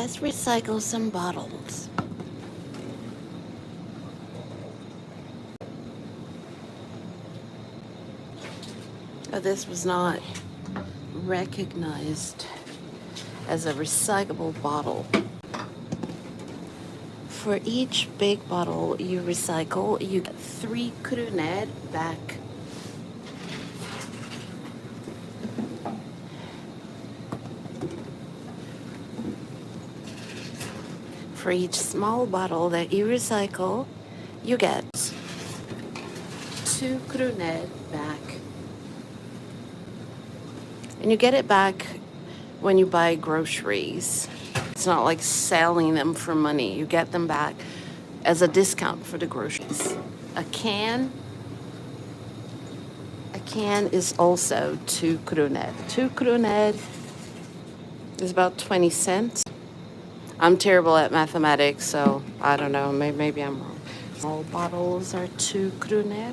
Let's recycle some bottles. Oh, this was not recognized as a recyclable bottle. For each big bottle you recycle, you get 3 kroner back. For each small bottle that you recycle, you get 2 kroner back. And you get it back when you buy groceries. It's not like selling them for money. You get them back as a discount for the groceries. A can is also 2 kroner. 2 kroner is about 20 cents. I'm terrible at mathematics, so I don't know. Maybe I'm wrong. All bottles are 2 kroner.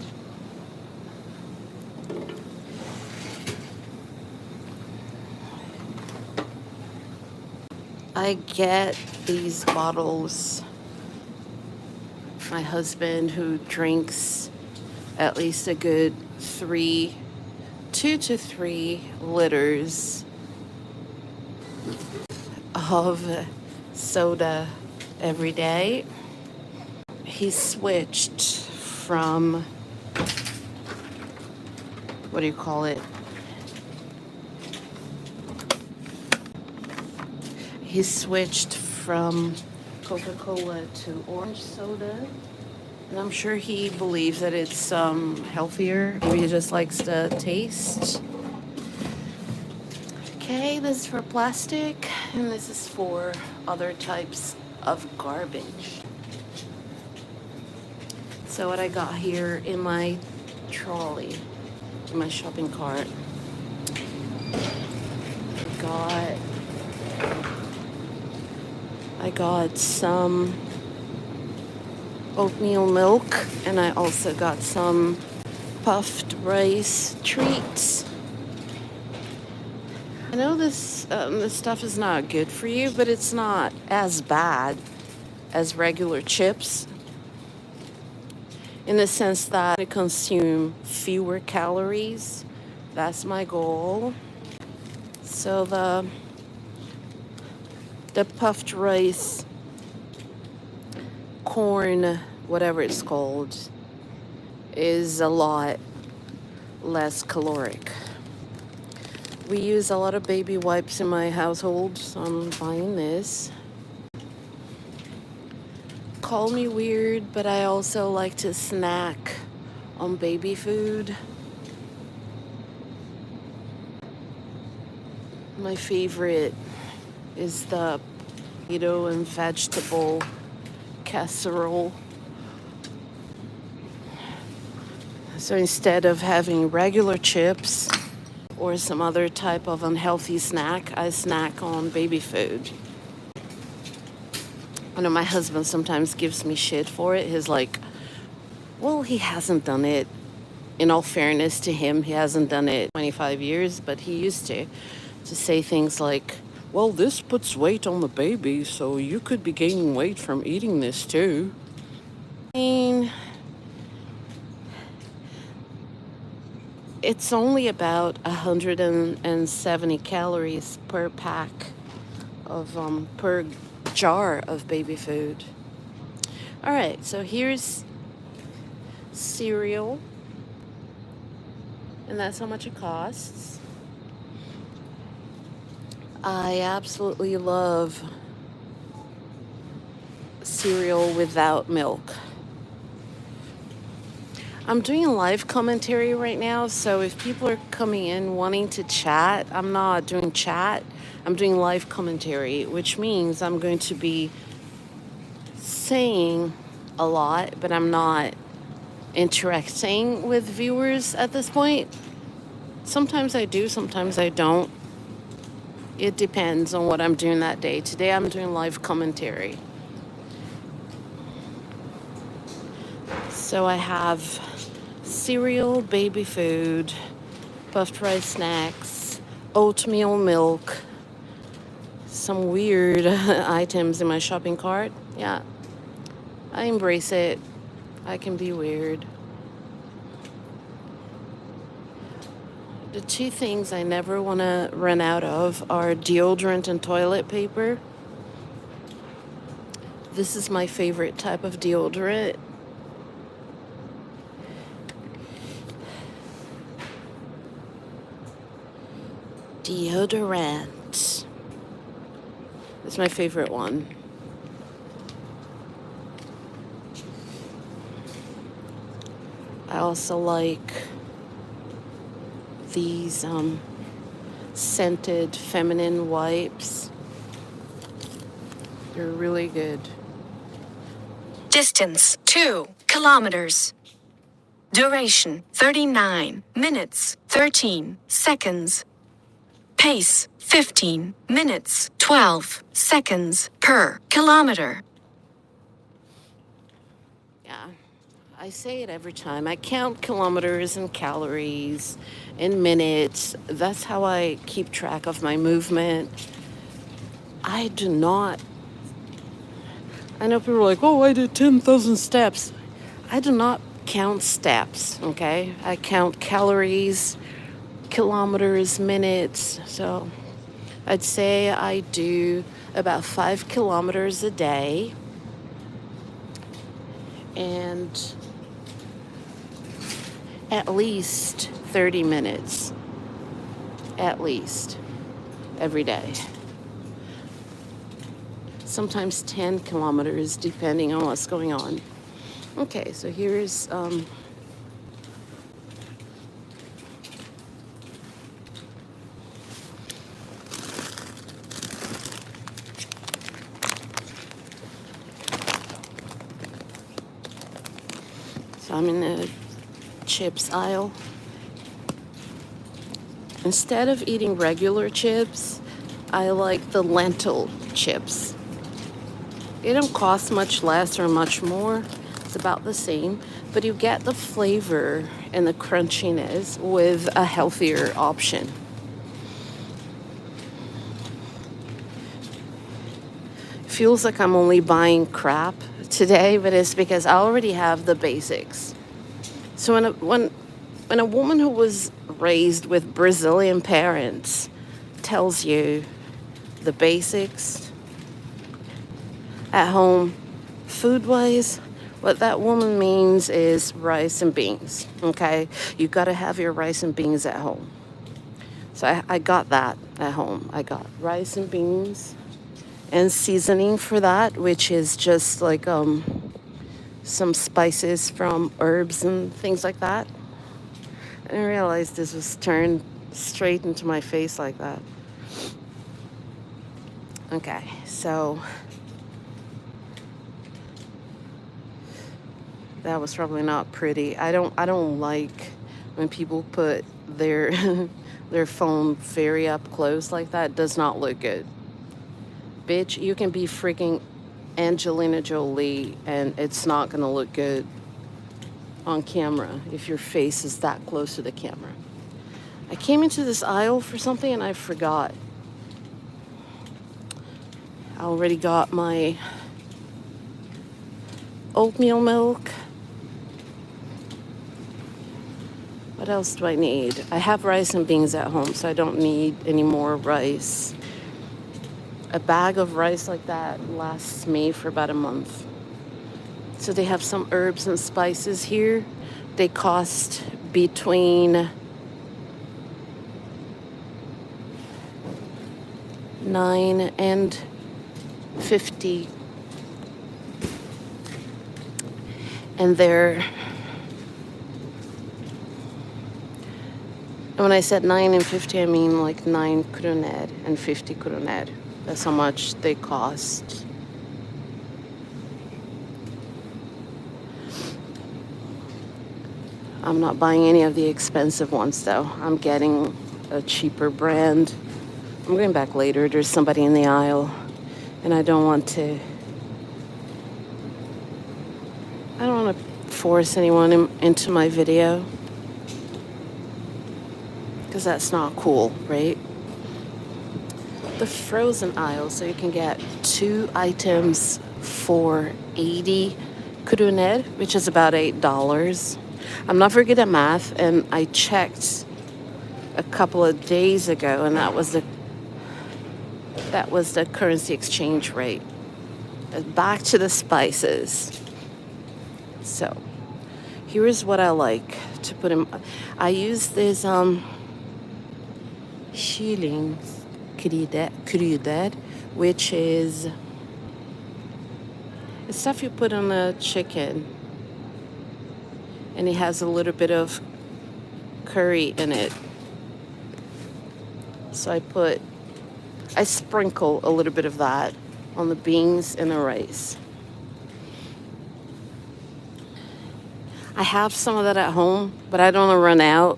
I get these bottles. My husband, who drinks at least a good 2 to 3 liters of soda every day. He switched from, what do you call it? He switched from Coca-Cola to orange soda. And I'm sure he believes that it's healthier. Maybe he just likes the taste. Okay, this is for plastic, and this is for other types of garbage. So what I got here in my trolley, in my shopping cart, I got some oatmeal milk, and I also got some puffed rice treats. I know this stuff is not good for you, but it's not as bad as regular chips, in the sense that I consume fewer calories. That's my goal. So the puffed rice, corn, whatever it's called, is a lot less caloric. We use a lot of baby wipes in my household, so I'm buying this. Call me weird, but I also like to snack on baby food. My favorite is the potato and vegetable casserole. So instead of having regular chips or some other type of unhealthy snack, I snack on baby food. I know my husband sometimes gives me shit for it. He's like, well, he hasn't done it. In all fairness to him, he hasn't done it 25 years, but he used to say things like, well, this puts weight on the baby, so you could be gaining weight from eating this too. I mean, it's only about 170 calories per pack of, per jar of baby food. All right, so here's cereal, and that's how much it costs. I absolutely love cereal without milk. I'm doing live commentary right now, so if people are coming in wanting to chat, I'm not doing chat. I'm doing live commentary, which means I'm going to be saying a lot, but I'm not interacting with viewers at this point. Sometimes I do, sometimes I don't. It depends on what I'm doing that day. Today I'm doing live commentary. So I have cereal, baby food, puffed rice snacks, oatmeal milk, some weird items in my shopping cart. Yeah, I embrace it. I can be weird. The two things I never want to run out of are deodorant and toilet paper. This is my favorite type of deodorant. Deodorant. It's my favorite one. I also like these scented feminine wipes. They're really good. Distance 2 kilometers. Duration 39 minutes 13 seconds. Pace 15 minutes 12 seconds per kilometer. Yeah, I say it every time. I count kilometers and calories and minutes. That's how I keep track of my movement. I do not. I know people are like, oh, I did 10,000 steps. I do not count steps, okay? I count calories, kilometers, minutes. So I'd say I do about 5 kilometers a day. And at least 30 minutes. At least. Every day. Sometimes 10 kilometers, depending on what's going on. Okay, so here's so I'm in the chips aisle. Instead of eating regular chips, I like the lentil chips. They don't cost much less or much more. It's about the same, but you get the flavor and the crunchiness with a healthier option. Feels like I'm only buying crap today, but it's because I already have the basics. So when a woman who was raised with Brazilian parents tells you the basics at home, food-wise, what that woman means is rice and beans, okay? You got to have your rice and beans at home. So I got that at home. I got rice and beans and seasoning for that, which is just like some spices from herbs and things like that. I didn't realize this was turned straight into my face like that. Okay, so that was probably not pretty. I don't like when people put their their phone very up close like that. It does not look good. Bitch, you can be freaking Angelina Jolie and it's not gonna look good on camera if your face is that close to the camera. I came into this aisle for something and I forgot. I already got my oatmeal milk. What else do I need? I have rice and beans at home, so I don't need any more rice. A bag of rice like that lasts me for about a month. So they have some herbs and spices here. They cost between $9 and $50. And when I said 9 and 50, I mean like 9 kroner and 50 kroner. That's how much they cost. I'm not buying any of the expensive ones though. I'm getting a cheaper brand. I'm going back later. There's somebody in the aisle and I don't want to force anyone into my video because that's not cool, right? the frozen aisle, so you can get 2 items for 80 kroner, which is about $8. I'm not very good at math, and I checked a couple of days ago, and that was the currency exchange rate. Back to the spices. So here is what I like to put in. I use this kyllingkrydder, which is the stuff you put on the chicken, and it has a little bit of curry in it. So I sprinkle a little bit of that on the beans and the rice. I have some of that at home, but I don't want to run out.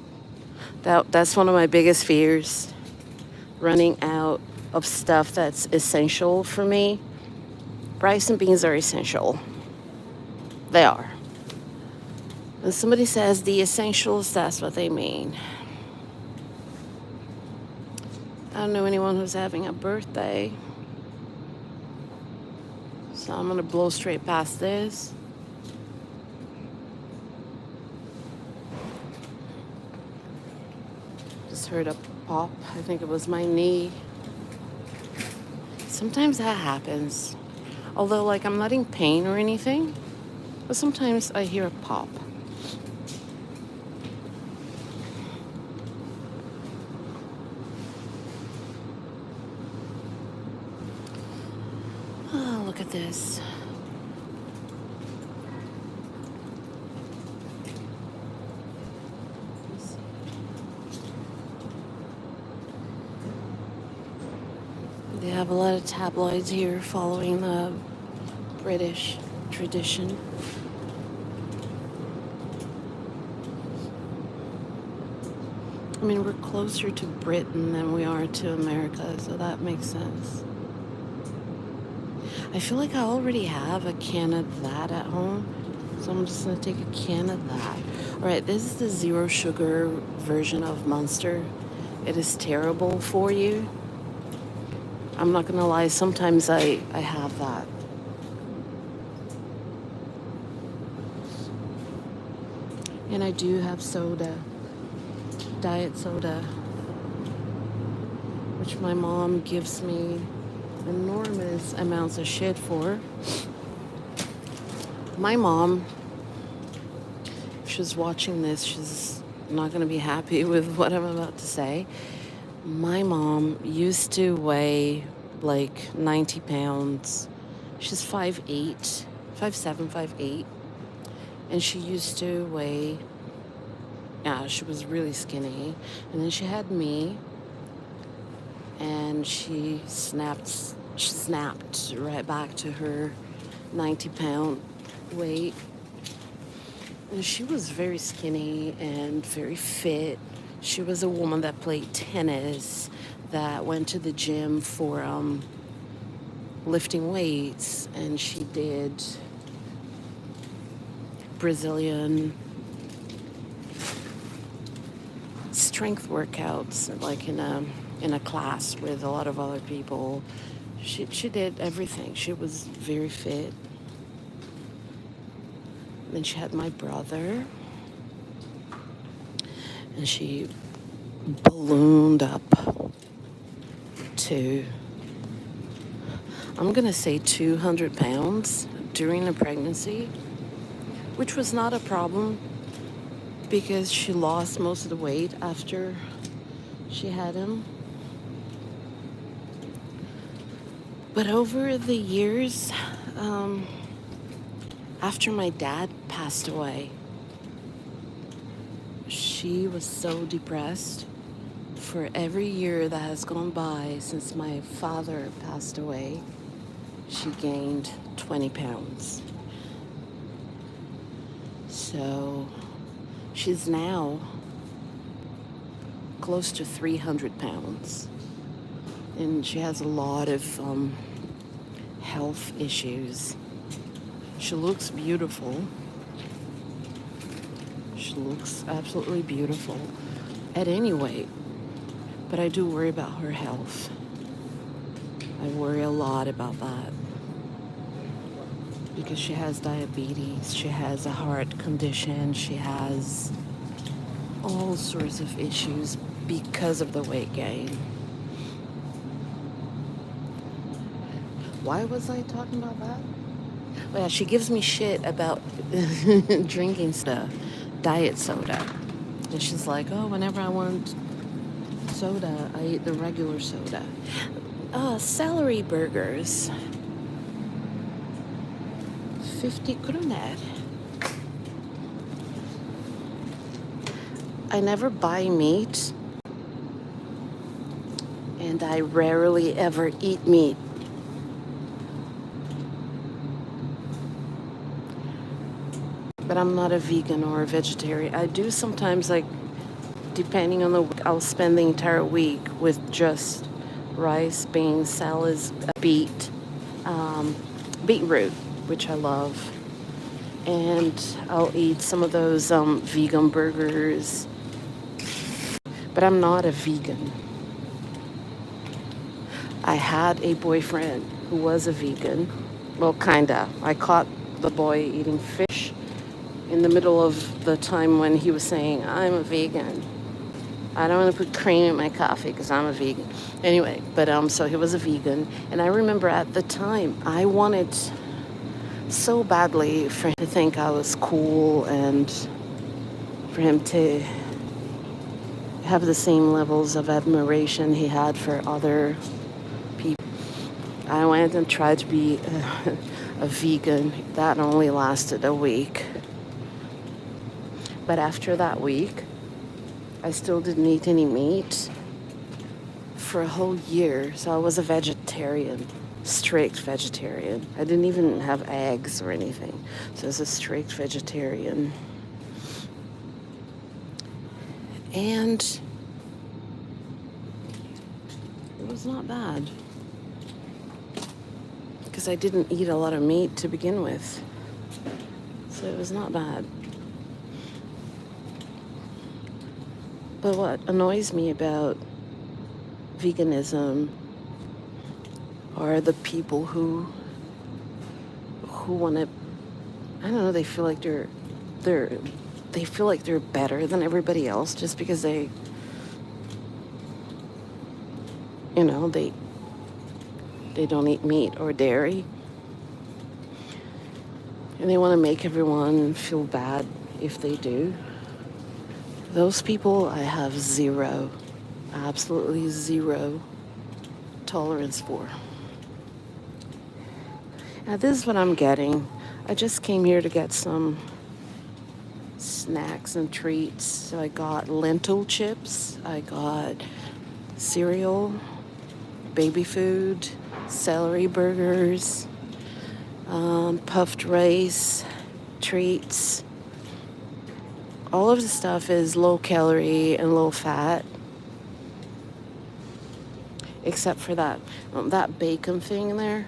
That's one of my biggest fears, running out of stuff that's essential for me. Rice and beans are essential. They are. When somebody says the essentials, that's what they mean. I don't know anyone who's having a birthday, so I'm gonna blow straight past this. Just heard a pop. I think it was my knee. Sometimes that happens. Although, like, I'm not in pain or anything, but sometimes I hear a pop. Oh, look at this. They have a lot of tabloids here following the British tradition. I mean, we're closer to Britain than we are to America, so that makes sense. I feel like I already have a can of that at home, so I'm just gonna take a can of that. All right, this is the zero sugar version of Monster. It is terrible for you. I'm not gonna lie, sometimes I have that. And I do have soda, diet soda, which my mom gives me enormous amounts of shit for. My mom, if she's watching this, she's not gonna be happy with what I'm about to say. My mom used to weigh like 90 pounds. She's 5'8", 5'7", 5'8". And she used to weigh, yeah, she was really skinny. And then she had me, and she snapped right back to her 90-pound weight. And she was very skinny and very fit. She was a woman that played tennis, that went to the gym for lifting weights, and she did Brazilian strength workouts, like in a class with a lot of other people. She did everything. She was very fit. Then she had my brother, and she ballooned up to, I'm gonna say 200 pounds during the pregnancy, which was not a problem because she lost most of the weight after she had him. But over the years, after my dad passed away, she was so depressed. For every year that has gone by since my father passed away, she gained 20 pounds. So she's now close to 300 pounds. And she has a lot of health issues. She looks beautiful. She looks absolutely beautiful at any weight. But I do worry about her health. I worry a lot about that because she has diabetes, she has a heart condition, she has all sorts of issues because of the weight gain. Why was I talking about that? Oh yeah, she gives me shit about drinking stuff, diet soda. And she's like, oh, whenever I want soda, I eat the regular soda. Celery burgers. 50 kronor. I never buy meat, and I rarely ever eat meat. But I'm not a vegan or a vegetarian. I do sometimes, like, depending on the week, I'll spend the entire week with just rice, beans, salads, beetroot, which I love. And I'll eat some of those vegan burgers. But I'm not a vegan. I had a boyfriend who was a vegan. Well, kinda. I caught the boy eating fish in the middle of the time when he was saying, I'm a vegan. I don't want to put cream in my coffee because I'm a vegan. Anyway, but so he was a vegan. And I remember at the time, I wanted so badly for him to think I was cool and for him to have the same levels of admiration he had for other people. I went and tried to be a vegan. That only lasted a week. But after that week, I still didn't eat any meat for a whole year. So I was a vegetarian, strict vegetarian. I didn't even have eggs or anything. So I was a strict vegetarian. And it was not bad. Because I didn't eat a lot of meat to begin with. So it was not bad. But what annoys me about veganism are the people who want to, I don't know, they feel like they feel like they're better than everybody else just because they don't eat meat or dairy. And they want to make everyone feel bad if they do. Those people I have absolutely zero tolerance for. Now this is what I'm getting. I just came here to get some snacks and treats. So I got lentil chips, I got cereal, baby food, celery burgers, puffed rice, treats. All of the stuff is low calorie and low fat, except for that bacon thing there.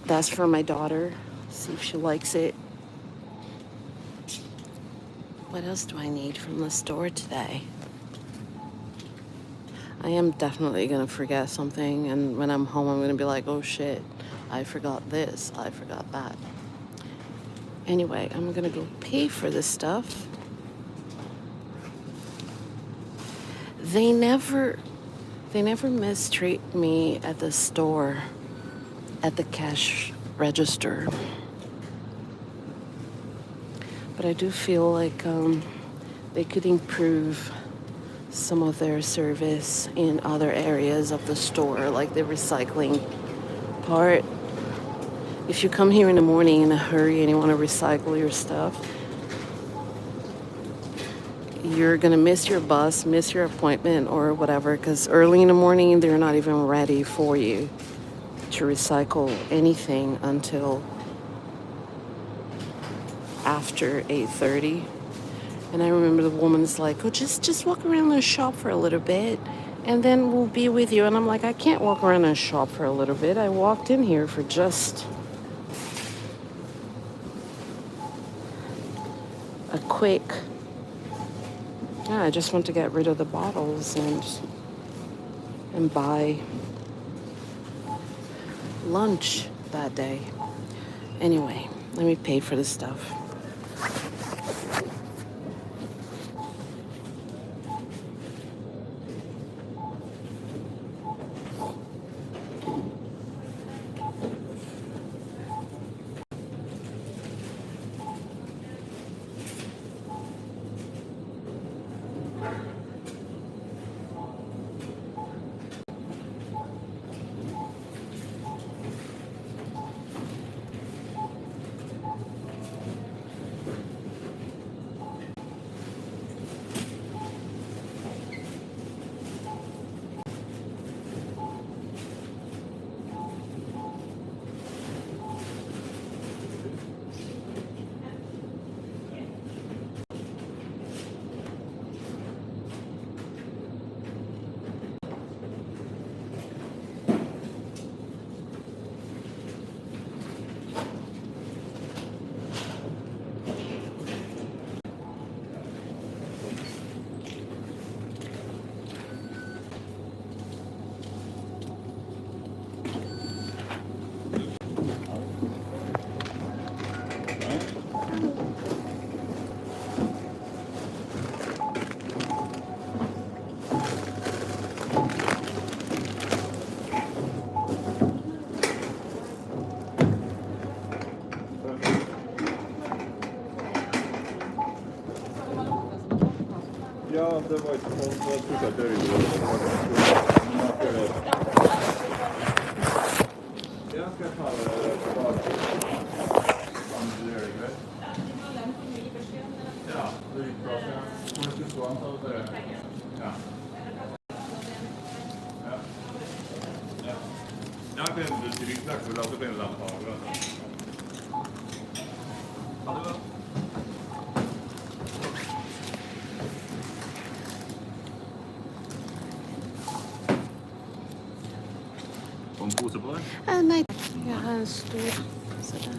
That's for my daughter. See if she likes it. What else do I need from the store today? I am definitely gonna forget something, and when I'm home, I'm gonna be like, oh shit, I forgot this, I forgot that. Anyway, I'm gonna go pay for this stuff. They never mistreat me at the store, at the cash register. But I do feel like they could improve some of their service in other areas of the store, like the recycling part. If you come here in the morning in a hurry and you want to recycle your stuff, you're going to miss your bus, miss your appointment or whatever, because early in the morning, they're not even ready for you to recycle anything until after 8:30. And I remember the woman's like, oh, just walk around the shop for a little bit and then we'll be with you. And I'm like, I can't walk around the shop for a little bit. I walked in here for just a quick, I just want to get rid of the bottles and and buy lunch that day. Anyway, let me pay for this stuff. Ja, det var inte så att jag försökte ringa. Jag ska ta det tillbaka. Ja, det gick bra. Jag kommer inte stå antalet där. Ja. Ja. Ja. Jag kan inte till ditt tack för att det är en lampa. Ha det bra. Och en påse på dig? Nej, jag har en stor sådär.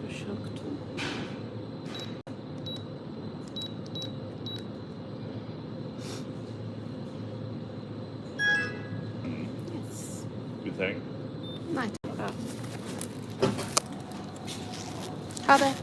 Försökt. Yes. Uthäng. Nej, det är bra. Ha det.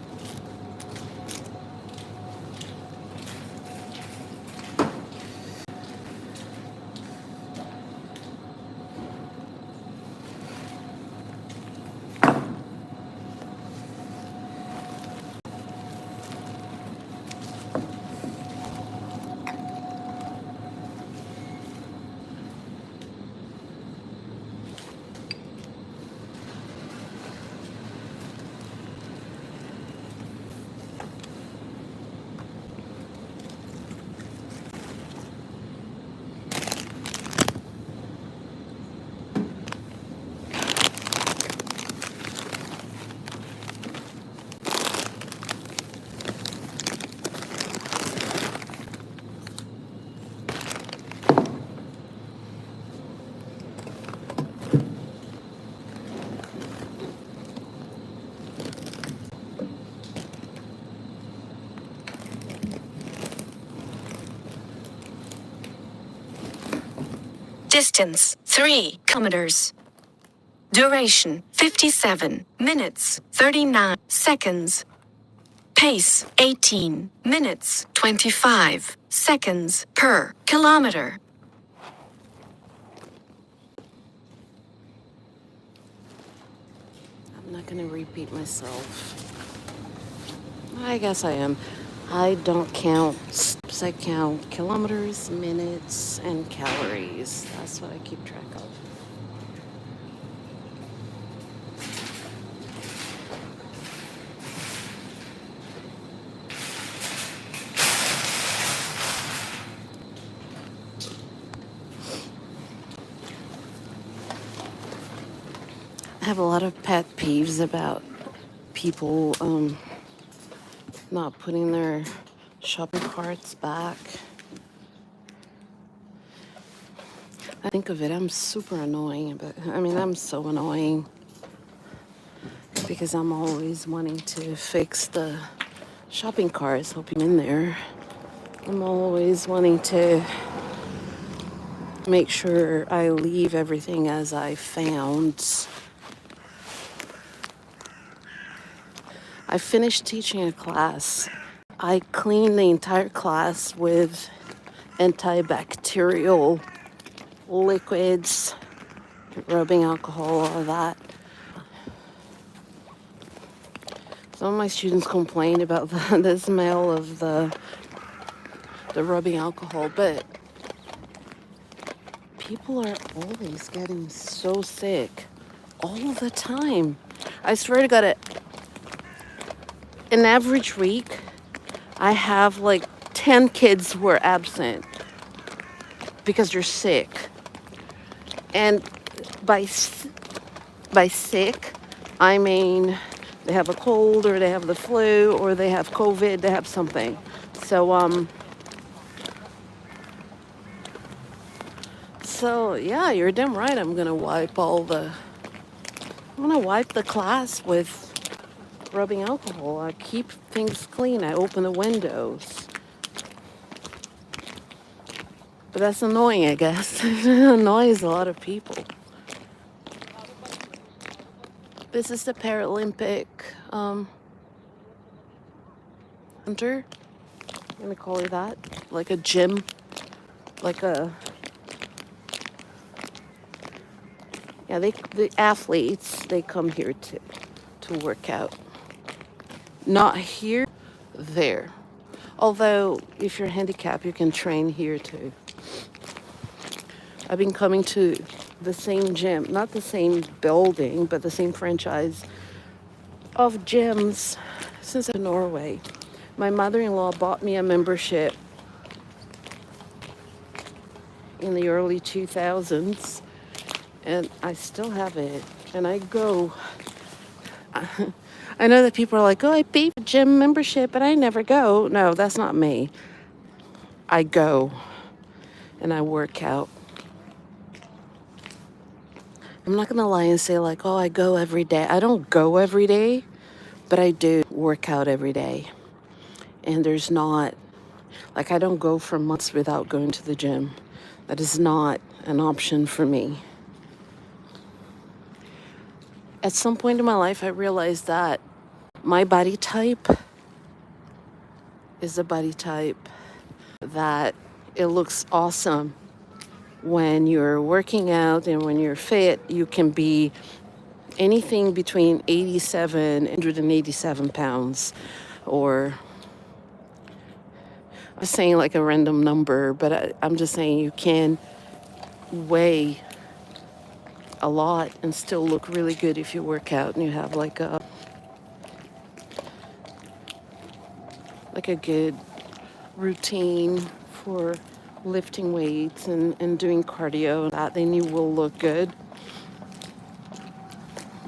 Distance 3 kilometers. Duration 57 minutes 39 seconds. Pace 18 minutes 25 seconds per kilometer. I'm not going to repeat myself. I guess I am. I don't count steps, I count kilometers, minutes, and calories. That's what I keep track of. I have a lot of pet peeves about people not putting their shopping carts back. I think of it, I'm super annoying, but I mean, I'm so annoying because I'm always wanting to fix the shopping carts, hoping in there. I'm always wanting to make sure I leave everything as I found. I finished teaching a class. I cleaned the entire class with antibacterial liquids, rubbing alcohol, all that. Some of my students complained about the smell of the rubbing alcohol, but people are always getting so sick all the time. I swear to God, an average week, I have like 10 kids who are absent because they're sick. And by sick, I mean they have a cold or they have the flu or they have COVID, they have something. So yeah, you're damn right. I'm gonna wipe the class with rubbing alcohol. I keep things clean. I open the windows. But that's annoying, I guess. It annoys a lot of people. This is the Paralympic center. I'm gonna call it that. Like a gym. The athletes, they come here to work out. Not here, there. Although, if you're handicapped, you can train here too. I've been coming to the same gym, not the same building, but the same franchise of gyms since in Norway. My mother-in-law bought me a membership in the early 2000s, and I still have it. And I go. I know that people are like, oh, I pay for gym membership, but I never go. No, that's not me. I go and I work out. I'm not going to lie and say like, oh, I go every day. I don't go every day, but I do work out every day. And there's not, like, I don't go for months without going to the gym. That is not an option for me. At some point in my life, I realized that my body type is a body type that it looks awesome when you're working out, and when you're fit, you can be anything between 187 pounds, or I'm saying like a random number, but I'm just saying you can weigh a lot and still look really good if you work out and you have like a good routine for lifting weights and doing cardio and that, then you will look good.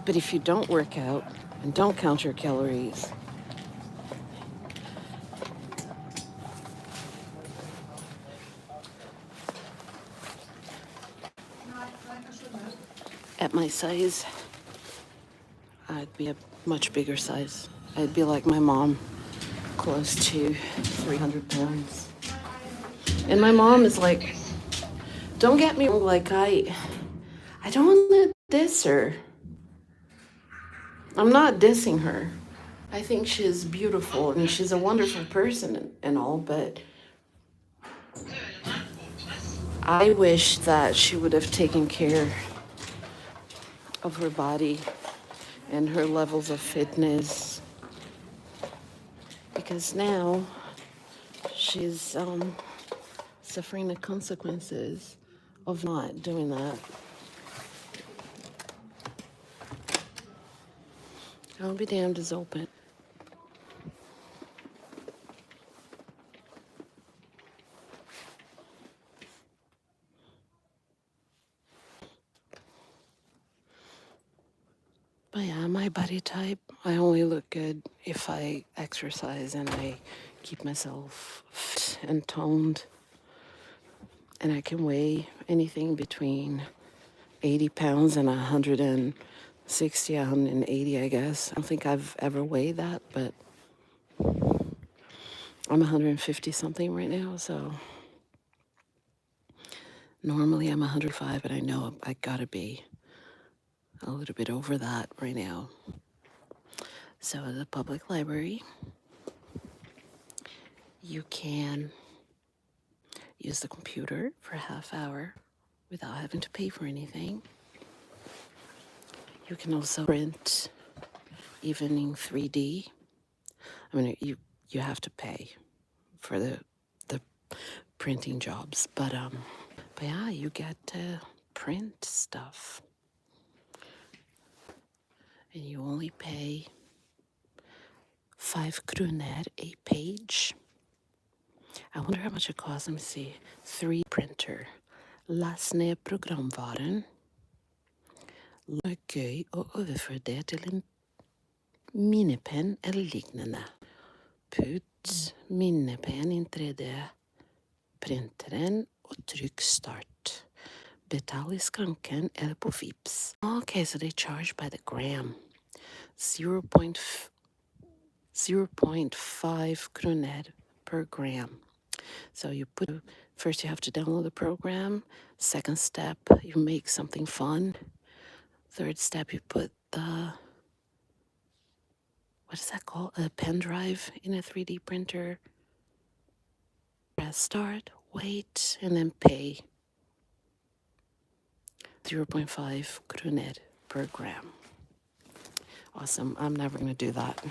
But if you don't work out and don't count your calories, at my size, I'd be a much bigger size. I'd be like my mom, close to 300 pounds. And my mom is like, don't get me wrong, like I don't want to diss her. I'm not dissing her. I think she's beautiful and she's a wonderful person and all, but I wish that she would have taken care of her body and her levels of fitness, because now she's suffering the consequences of not doing that. I'll be damned is open. But yeah, my body type, I only look good if I exercise and I keep myself fit and toned. And I can weigh anything between 80 pounds and 160, 180, I guess. I don't think I've ever weighed that, but I'm 150 something right now, so normally I'm 105, but I know I gotta be a little bit over that right now. So at the public library, you can use the computer for a half hour without having to pay for anything. You can also print even in 3D. I mean, you have to pay for the printing jobs, but yeah, you get to print stuff, and you only pay 5 kroner a page. I wonder how much it costs. Let me see. 3 printer. Last ned programvaren. Det er gøy å overføre det til en minnepenn eller lignende. Putt minnepenn inn 3D-printeren og trykk start. Betal i skranken eller på Vipps. Okay, so they charge by the gram. 0.5 kroner per gram. So first you have to download the program. Second step, you make something fun. Third step, you put what is that called? A pen drive in a 3D printer. Press start, wait, and then pay 0.5 kroner per gram. Awesome. I'm never going to do that.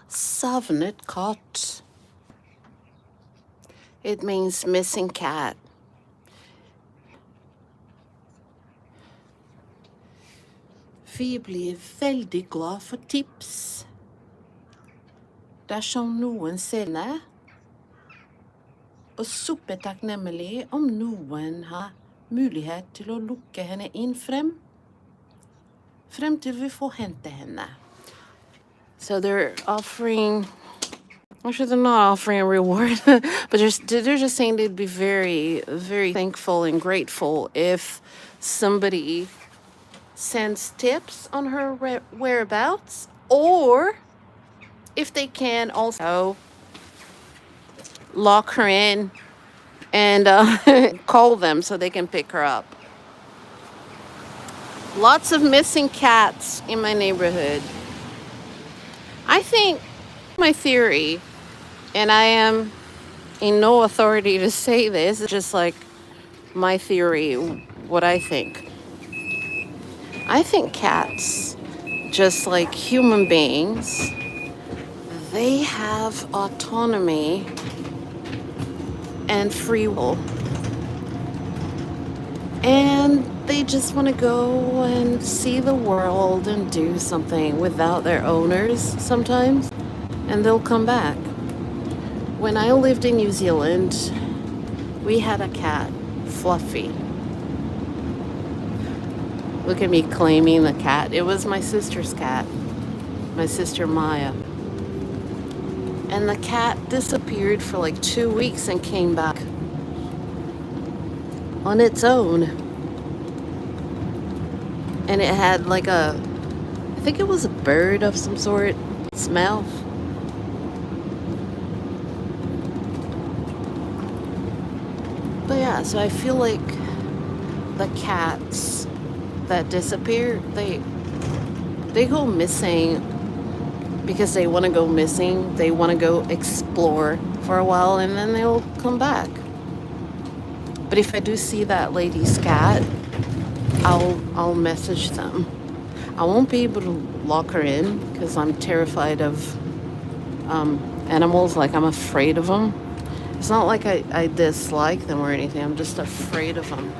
Savnet katt. It means missing cat. Vi blir veldig glad for tips. Dersom noen sender, og supertakknemlig om noen har mulighet til å lukke henne inn frem til vi får hente henne. So they're offering, actually they're not offering a reward, but they're just saying they'd be very, very thankful and grateful if somebody sends tips on her whereabouts, or if they can also lock her in and call them so they can pick her up. Lots of missing cats in my neighborhood. I think my theory, and I am in no authority to say this, it's just like my theory, what I think. I think cats, just like human beings, they have autonomy and free will. And they just want to go and see the world and do something without their owners sometimes, and they'll come back. When I lived in New Zealand, we had a cat, Fluffy. Look at me claiming the cat. It was my sister's cat, my sister Maya. And the cat disappeared for like 2 weeks and came back on its own. And it had like I think it was a bird of some sort, its mouth. But yeah, so I feel like the cats that disappear, they go missing because they want to go missing. They want to go explore for a while and then they'll come back. But if I do see that lady's cat, I'll message them. I won't be able to lock her in because I'm terrified of animals. Like, I'm afraid of them. It's not like I dislike them or anything. I'm just afraid of them.